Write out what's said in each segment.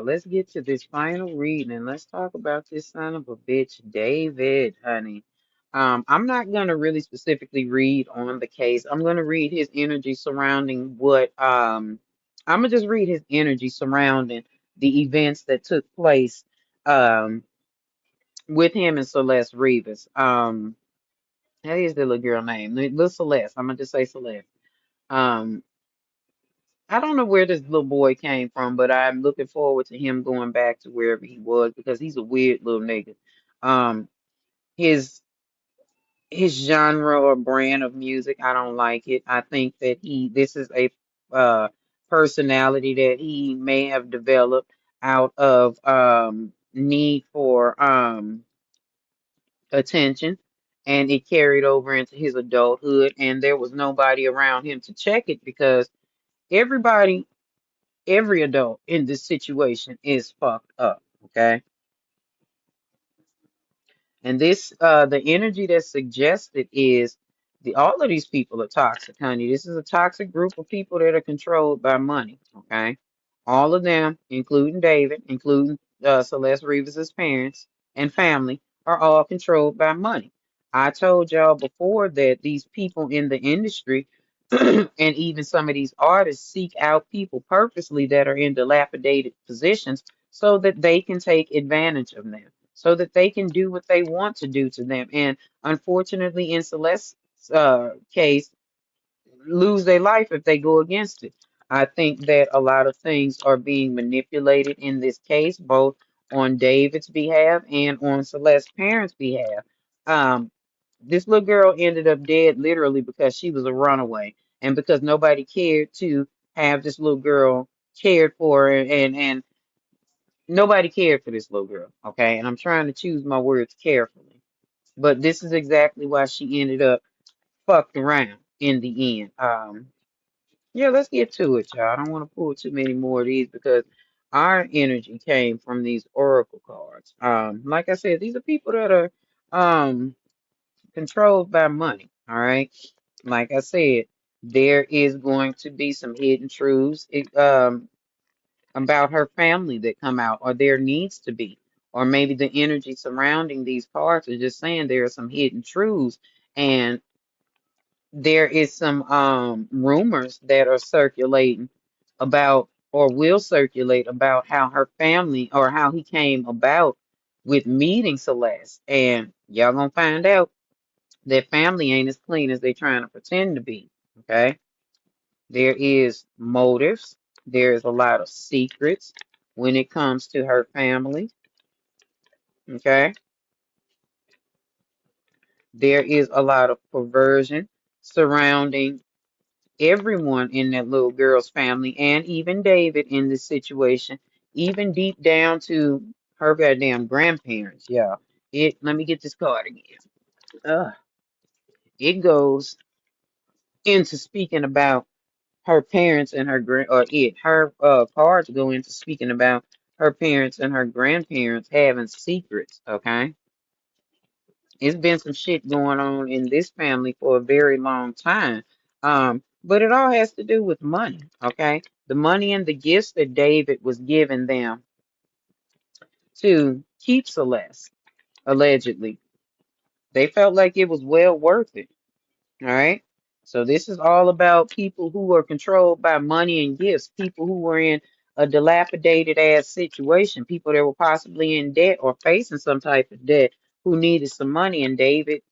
Let's get to this final reading and let's talk about this son of a bitch, David, honey. I'm not gonna really specifically read on the case. I'm gonna read his energy surrounding I'm gonna just read his energy surrounding the events that took place um with him and Celeste Rivas. How is the little girl name? Little Celeste. I'm gonna just say Celeste. Um, I don't know where this little boy came from, but I'm looking forward to him going back to wherever he was because he's a weird little nigga. Um, his his genre or brand of music, I don't like it. I think that this is a personality that he may have developed out of need for attention, and it carried over into his adulthood, and there was nobody around him to check it because everybody every adult in this situation is fucked up. Okay. And the energy that's suggested is all of these people are toxic, honey. This is a toxic group of people that are controlled by money. Okay. All of them, including David, including Celeste Rivas's parents and family, are all controlled by money. I told y'all before that these people in the industry and even some of these artists seek out people purposely that are in dilapidated positions so that they can take advantage of them, so that they can do what they want to do to them. And unfortunately, in Celeste's case, lose their life if they go against it. I think that a lot of things are being manipulated in this case, both on David's behalf and on Celeste's parents' behalf. Um, this little girl ended up dead literally because she was a runaway and because nobody cared to have this little girl cared for and nobody cared for this little girl. Okay. And I'm trying to choose my words carefully. But this is exactly why she ended up fucked around in the end. Yeah, let's get to it, y'all. I don't want to pull too many more of these because our energy came from these oracle cards. Like I said, these are people that are um controlled by money. All right. Like I said, there is going to be some hidden truths about her family that come out, or there needs to be, or maybe the energy surrounding these cards are just saying there are some hidden truths, and there is some rumors that are circulating about or will circulate about how her family or how he came about with meeting Celeste. And y'all gonna find out that family ain't as clean as they trying to pretend to be. Okay. There is motives. There is a lot of secrets when it comes to her family. Okay. There is a lot of perversion surrounding everyone in that little girl's family and even David in this situation, even deep down to her goddamn grandparents. Yeah. Let me get this card again. Uh, it goes into speaking about her parents and her grand or it her cards go into speaking about her parents and her grandparents having secrets. Okay. It's been some shit going on in this family for a very long time. But it all has to do with money, okay? The money and the gifts that David was giving them to keep Celeste, allegedly. They felt like it was well worth it, all right? So this is all about people who are controlled by money and gifts, people who were in a dilapidated ass situation, people that were possibly in debt or facing some type of debt who needed some money, and David,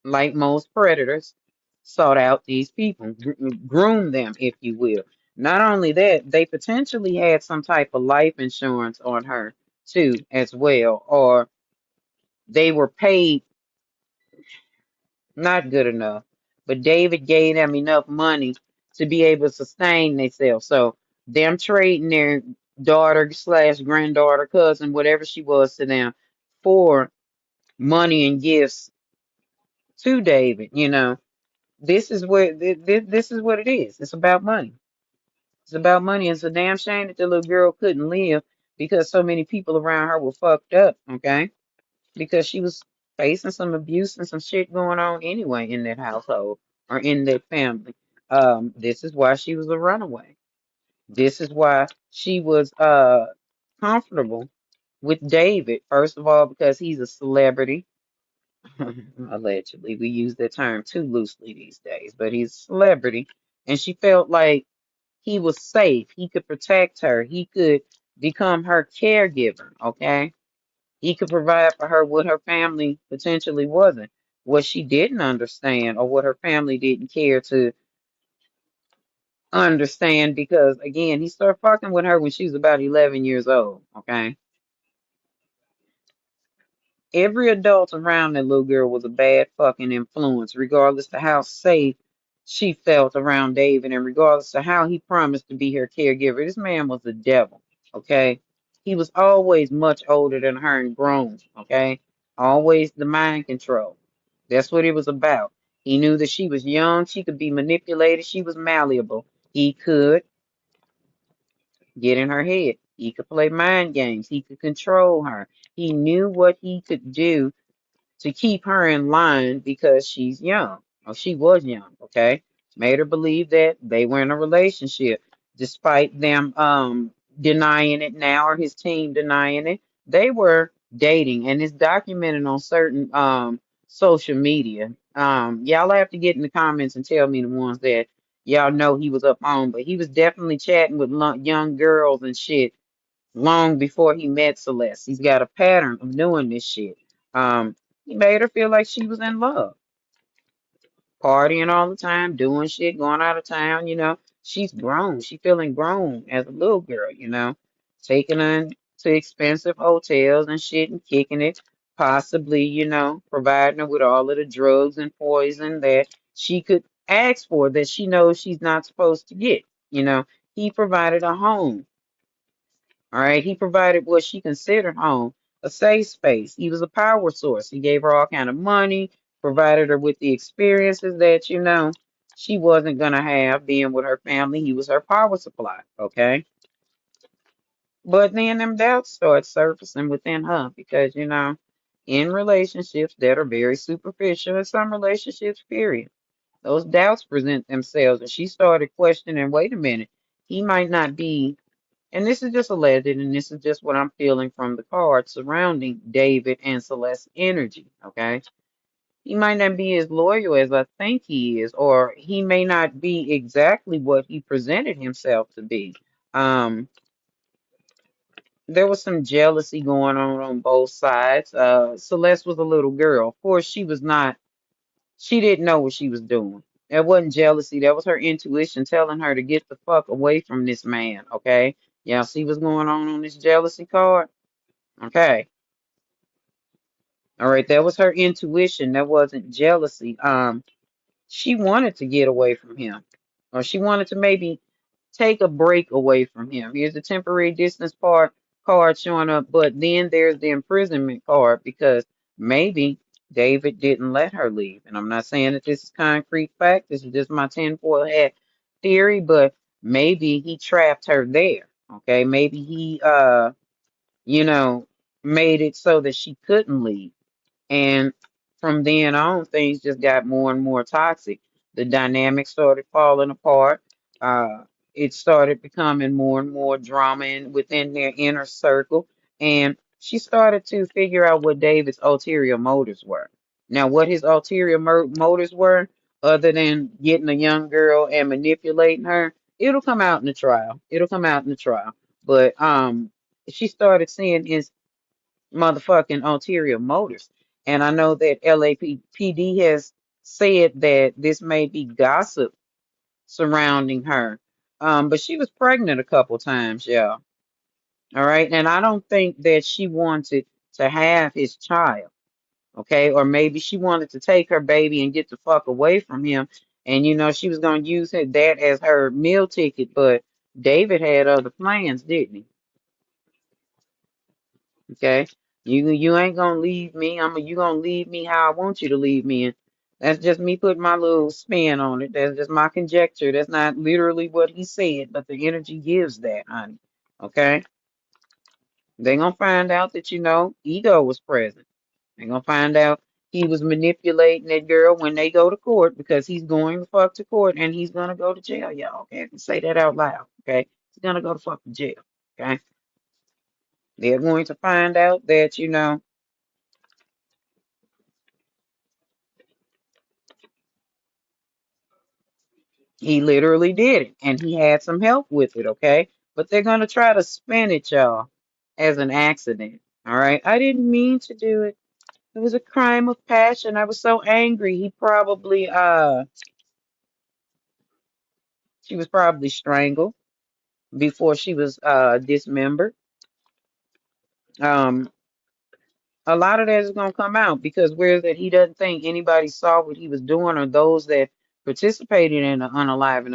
like most predators, sought out these people, groomed them, if you will. Not only that, they potentially had some type of life insurance on her too, as well, or they were paid not good enough. But David gave them enough money to be able to sustain themselves. So them trading their daughter slash granddaughter, cousin, whatever she was to them, for money and gifts to David, this is what this is what it is. It's about money. It's about money. It's a damn shame that the little girl couldn't live because so many people around her were fucked up. Okay, because she was facing some abuse and some shit going on anyway in that household or in that family. This is why she was a runaway. This is why she was comfortable with David, first of all, because he's a celebrity. Allegedly, we use that term too loosely these days, but he's a celebrity. And she felt like he was safe. He could protect her. He could become her caregiver, okay? He could provide for her what her family potentially wasn't, what she didn't understand, or what her family didn't care to understand because, again, he started fucking with her when she was about 11 years old, okay? Every adult around that little girl was a bad fucking influence, regardless to how safe she felt around David and regardless to how he promised to be her caregiver. This man was the devil, okay? He was always much older than her and grown, okay? Always the mind control. That's what it was about. He knew that she was young, she could be manipulated, she was malleable. He could get in her head. He could play mind games. He could control her. He knew what he could do to keep her in line because she's young, or she was young, okay? Made her believe that they were in a relationship, despite them denying it now or his team denying it. They were dating, and it's documented on certain social media. Y'all have to get in the comments and tell me the ones that y'all know he was up on, but he was definitely chatting with young girls and shit long before he met Celeste. He's got a pattern of doing this shit. He made her feel like she was in love, partying all the time, doing shit, going out of town, you know. She's grown. She feeling grown as a little girl, you know, taking her to expensive hotels and shit and kicking it, possibly, you know, providing her with all of the drugs and poison that she could ask for that she knows she's not supposed to get. You know, he provided a home. All right, he provided what she considered home, a safe space. He was a power source. He gave her all kind of money, provided her with the experiences that, you know, she wasn't gonna have being with her family. He was her power supply, okay? But then them doubts start surfacing within her because, you know, in relationships that are very superficial, in some relationships, period, those doubts present themselves, and she started questioning, wait a minute, he might not be, and this is just alleged, and this is just what I'm feeling from the cards surrounding David and Celeste's energy, okay? He might not be as loyal as I think he is, or he may not be exactly what he presented himself to be. Um, there was some jealousy going on both sides. Celeste was a little girl. Of course, she didn't know what she was doing. That wasn't jealousy. That was her intuition telling her to get the fuck away from this man, okay? Y'all see what's going on this jealousy card? Okay. All right, that was her intuition. That wasn't jealousy. She wanted to get away from him. Or she wanted to maybe take a break away from him. Here's the temporary distance part card showing up, but then there's the imprisonment card because maybe David didn't let her leave. And I'm not saying that this is concrete fact. This is just my tinfoil hat theory, but maybe he trapped her there. Okay, maybe he you know, made it so that she couldn't leave. And from then on, things just got more and more toxic. The dynamic started falling apart. Uh, it started becoming more and more drama within their inner circle. And she started to figure out what David's ulterior motives were. Now, what his ulterior motives were, other than getting a young girl and manipulating her, it'll come out in the trial. It'll come out in the trial. But she started seeing his motherfucking ulterior motives. And I know that LAPD has said that this may be gossip surrounding her. But she was pregnant a couple times, y'all. All right. And I don't think that she wanted to have his child. Okay. Or maybe she wanted to take her baby and get the fuck away from him. And, you know, she was going to use that as her meal ticket. But David had other plans, didn't he? Okay. You ain't gonna leave me. You gonna leave me how I want you to leave me. And that's just me putting my little spin on it. That's just my conjecture. That's not literally what he said, but the energy gives that, honey. Okay. They gonna find out that you know ego was present. They gonna find out he was manipulating that girl when they go to court because he's going to fuck to court and he's gonna go to jail, y'all. Okay, I can say that out loud. Okay, he's gonna go to fucking jail. Okay. They're going to find out that, he literally did it and he had some help with it, okay? But they're going to try to spin it, y'all, as an accident. All right. I didn't mean to do it. It was a crime of passion. I was so angry. She was probably strangled before she was dismembered. Um, a lot of that is going to come out because where that he doesn't think anybody saw what he was doing, or those that participated in the unaliving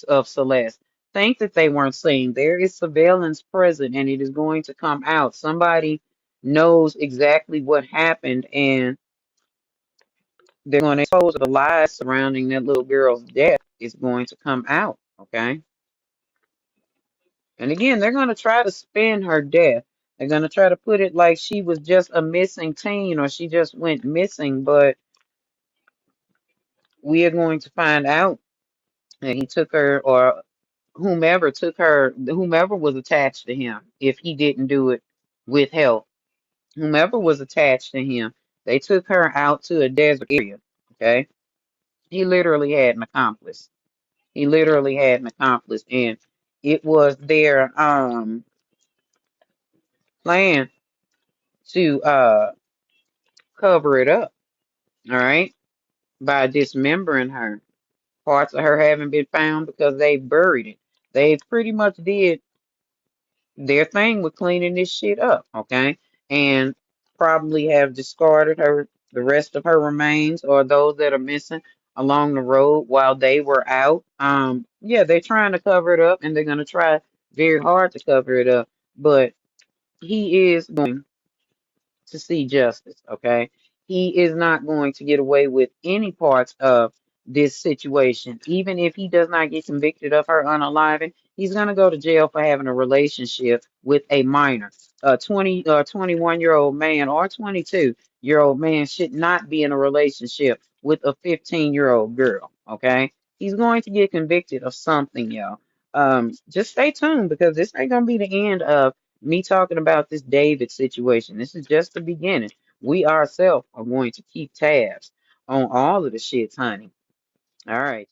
of Celeste think that they weren't seen. There is surveillance present and it is going to come out. Somebody knows exactly what happened and they're going to expose the lies surrounding that little girl's death is going to come out. Okay. And again, they're going to try to spin her death. They're going to try to put it like she was just a missing teen or she just went missing, but we are going to find out that he took her, or whomever took her, whomever was attached to him, if he didn't do it with help, whomever was attached to him, they took her out to a desert area. Okay. He literally had an accomplice. He literally had an accomplice, and it was their plan to cover it up, all right, by dismembering her. Parts of her haven't been found because they buried it. They pretty much did their thing with cleaning this shit up, okay? And probably have discarded her, the rest of her remains or those that are missing along the road while they were out. Yeah, they're trying to cover it up and they're gonna try very hard to cover it up, but he is going to see justice, okay? He is not going to get away with any parts of this situation. Even if he does not get convicted of her unaliving, he's going to go to jail for having a relationship with a minor. A 20 or 21-year-old man or 22-year-old man should not be in a relationship with a 15-year-old girl, okay? He's going to get convicted of something, y'all. Just stay tuned because this ain't going to be the end of me talking about this David situation. This is just the beginning. We ourselves are going to keep tabs on all of the shits, honey. All right.